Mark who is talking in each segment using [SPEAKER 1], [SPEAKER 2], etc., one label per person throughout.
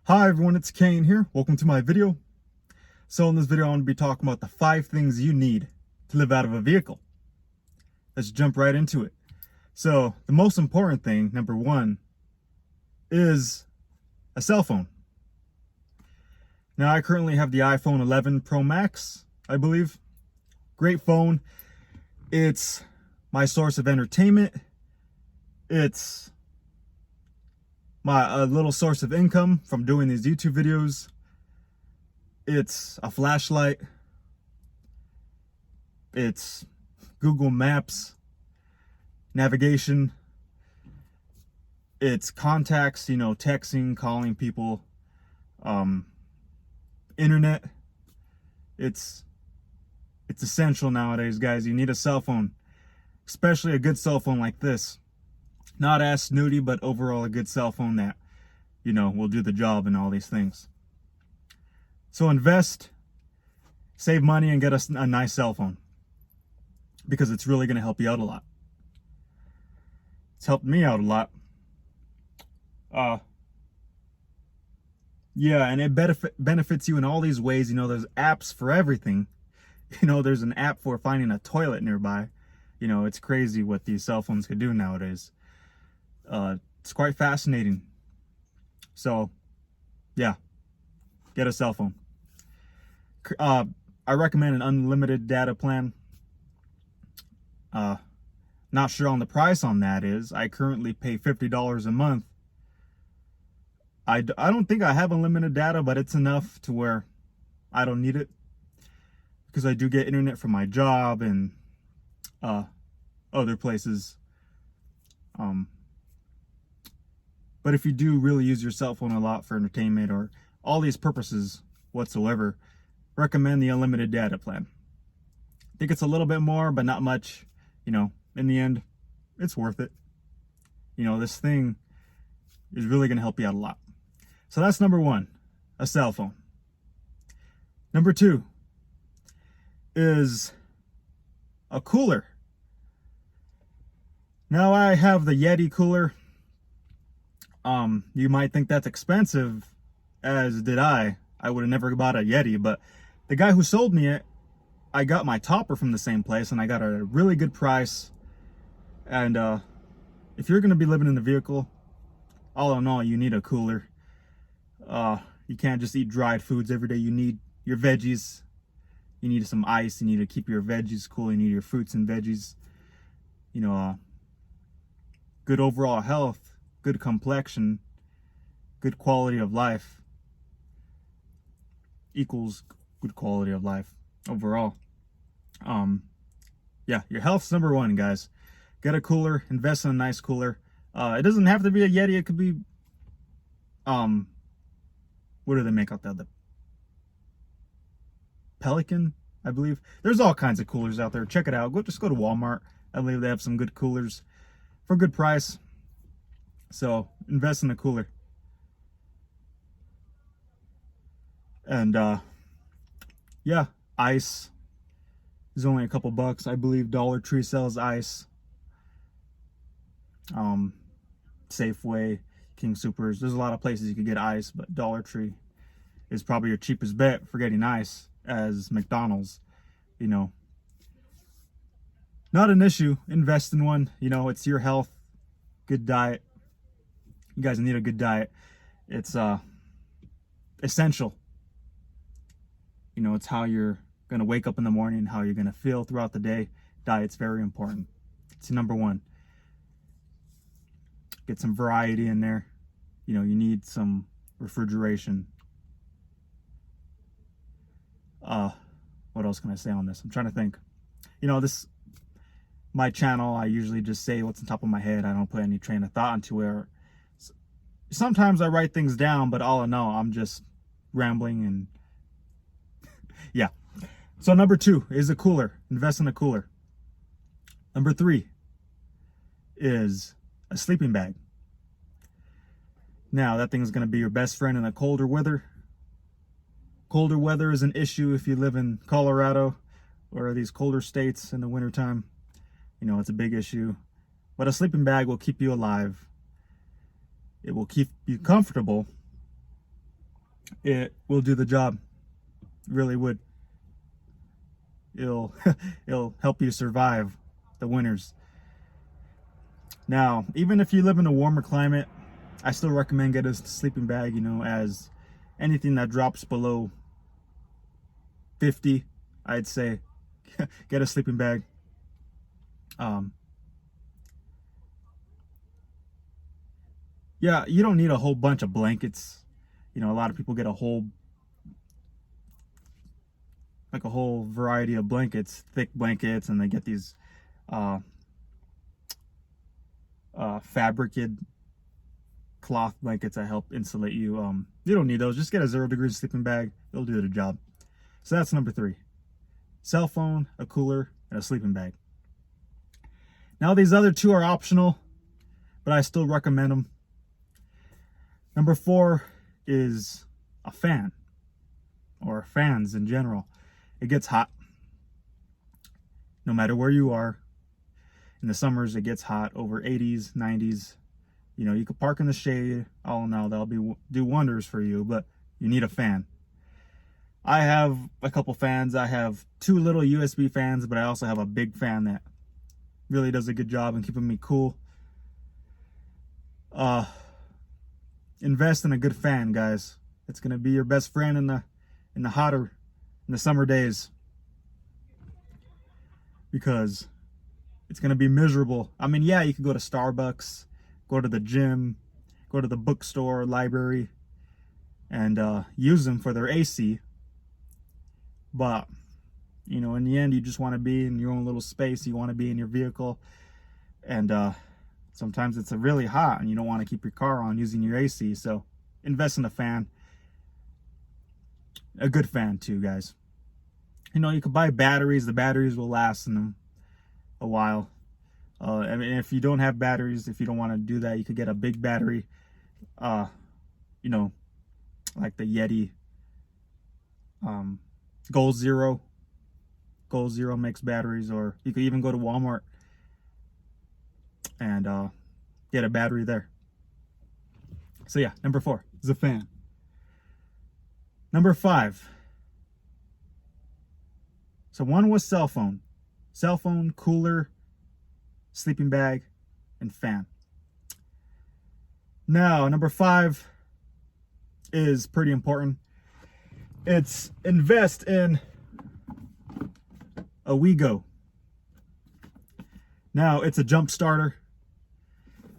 [SPEAKER 1] Hi everyone, it's Cain here. Welcome to my video. So in this video, I'm going to be talking about the 5 things you need to live out of a vehicle. Let's jump right into it. So the most important thing, number 1, is a cell phone. Now I currently have the iPhone 11 Pro Max, I believe. Great phone. It's my source of entertainment. It's my little source of income from doing these YouTube videos. It's a flashlight. It's Google Maps, navigation. It's contacts, texting, calling people, internet. It's essential nowadays, guys. You need a cell phone, especially a good cell phone like this. Not as snooty, but overall a good cell phone that, will do the job and all these things. So invest, save money, and get a nice cell phone, because it's really going to help you out a lot. It's helped me out a lot. Yeah, and it benefits you in all these ways. There's apps for everything. There's an app for finding a toilet nearby. It's crazy what these cell phones could do nowadays. It's quite fascinating. So, yeah, get a cell phone. I recommend an unlimited data plan. Not sure on the price on that is. I currently pay $50 a month. I don't think I have unlimited data, but it's enough to where I don't need it, because I do get internet from my job and other places. But if you do really use your cell phone a lot for entertainment or all these purposes whatsoever, recommend the unlimited data plan. I think it's a little bit more, but not much. In the end, it's worth it. This thing is really going to help you out a lot. So that's number 1, a cell phone. Number 2 is a cooler. Now I have the Yeti cooler. You might think that's expensive, as did I. I would have never bought a Yeti, but the guy who sold me it, I got my topper from the same place, and I got a really good price. And if you're going to be living in the vehicle, all in all, you need a cooler. You can't just eat dried foods every day. You need your veggies. You need some ice. You need to keep your veggies cool. You need your fruits and veggies. Good overall health, good complexion, good quality of life equals good quality of life overall. Yeah, your health's number 1, guys. Get a cooler, invest in a nice cooler. It doesn't have to be a Yeti. It could be, what do they make out there? The Pelican, I believe. There's all kinds of coolers out there. Check it out. Just go to Walmart. I believe they have some good coolers for a good price. So invest in a cooler. And yeah, ice is only a couple bucks. I believe Dollar Tree sells ice. Safeway, King Supers. There's a lot of places you could get ice, but Dollar Tree is probably your cheapest bet for getting ice, as McDonald's. Not an issue. Invest in one. It's your health. Good diet. You guys need a good diet. It's essential. It's how you're going to wake up in the morning, how you're going to feel throughout the day. Diet's very important. It's number 1. Get some variety in there. You need some refrigeration. What else can I say on this? I'm trying to think. My channel, I usually just say what's on top of my head. I don't put any train of thought into it. Sometimes I write things down, but all in all, I'm just rambling and yeah. So number 2 is a cooler. Invest in a cooler. Number 3 is a sleeping bag. Now, that thing is going to be your best friend in the colder weather. Colder weather is an issue if you live in Colorado or these colder states in the wintertime. It's a big issue. But a sleeping bag will keep you alive. It will keep you comfortable. it will do the job. It really would. It'll it'll help you survive the winters. Now, even if you live in a warmer climate, I still recommend get a sleeping bag, you know, as anything that drops below 50, I'd say get a sleeping bag. Yeah, you don't need a whole bunch of blankets. You know, a lot of people get a whole variety of blankets, thick blankets, and they get these fabricated cloth blankets that help insulate you. You don't need those. Just get a 0 degree sleeping bag. It'll do the job. So that's number 3. Cell phone, a cooler, and a sleeping bag. Now these other 2 are optional, but I still recommend them. Number 4 is a fan, or fans in general. It gets hot no matter where you are. In the summers, it gets hot over 80s, 90s. You know, you could park in the shade. Oh no, that'll do wonders for you, but you need a fan. I have a couple fans. I have 2 little USB fans, but I also have a big fan that really does a good job in keeping me cool. Invest in a good fan, guys. It's gonna be your best friend in the summer days, because it's gonna be miserable. I mean, yeah, you could go to Starbucks, go to the gym, go to the bookstore, library, and use them for their AC. But, you know, in the end, you just want to be in your own little space. You want to be in your vehicle. And sometimes it's really hot and you don't want to keep your car on using your AC. So invest in a fan. A good fan too, guys. You know, you could buy batteries. The batteries will last in them a while. I mean, if you don't have batteries, if you don't want to do that, you could get a big battery. You know, like the Yeti. Goal Zero makes batteries, or you could even go to Walmart and get a battery there. So yeah, number 4 is a fan. Number 5. So 1 was cell phone, cooler, sleeping bag, and fan. Now, number 5 is pretty important. It's invest in a WeGo. Now, it's a jump starter.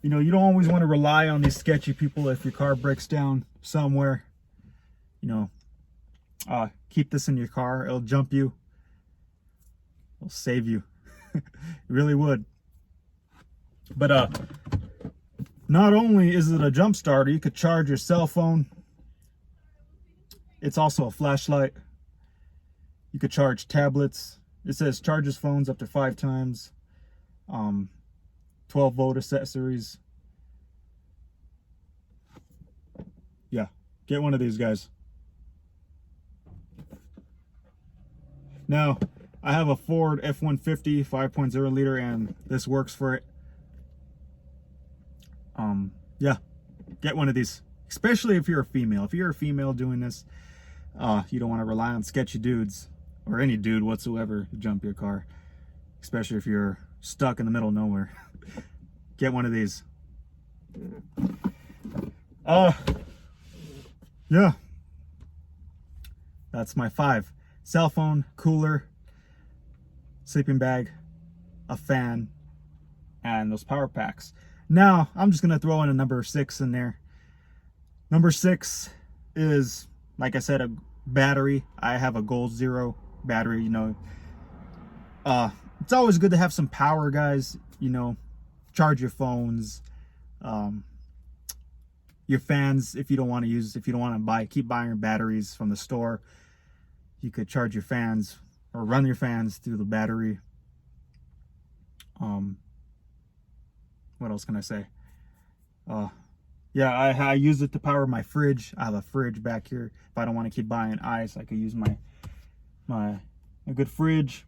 [SPEAKER 1] You know, you don't always want to rely on these sketchy people if your car breaks down somewhere. You know, keep this in your car. It'll jump you. It'll save you. It really would. But not only is it a jump starter, you could charge your cell phone. It's also a flashlight. You could charge tablets. It says charges phones up to 5 times. 12-volt accessories. Yeah, get one of these guys. Now, I have a Ford F-150 5.0 liter, and this works for it. Yeah, get one of these. Especially if you're a female. If you're a female doing this, you don't want to rely on sketchy dudes, or any dude whatsoever, to jump your car. Especially if you're stuck in the middle of nowhere. Get one of these. Yeah. That's my 5. Cell phone, cooler, sleeping bag, a fan, and those power packs. Now, I'm just going to throw in a number 6 in there. Number 6 is, like I said, a battery. I have a Goal Zero battery, you know. It's always good to have some power, guys. You know, charge your phones, your fans. If you don't want to keep buying batteries from the store, you could charge your fans or run your fans through the battery. What else can I say? Yeah, I use it to power my fridge. I have a fridge back here. If I don't want to keep buying ice, I could use my good fridge.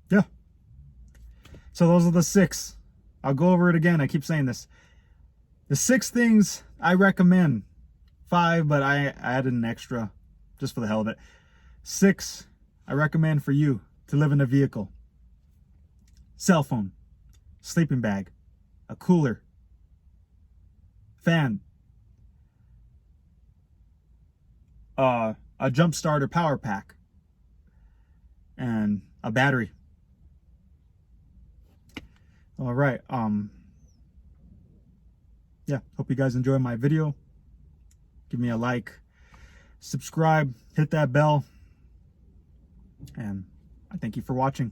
[SPEAKER 1] Yeah. So those are the 6 I'll go over it again. I keep saying this. The 6 things I recommend. 5, but I added an extra just for the hell of it. 6 I recommend for you to live in a vehicle. Cell phone, sleeping bag, a cooler, fan, a jump starter power pack, and a battery. All right. Yeah, hope you guys enjoy my video. Give me a like, subscribe, hit that bell, and I thank you for watching.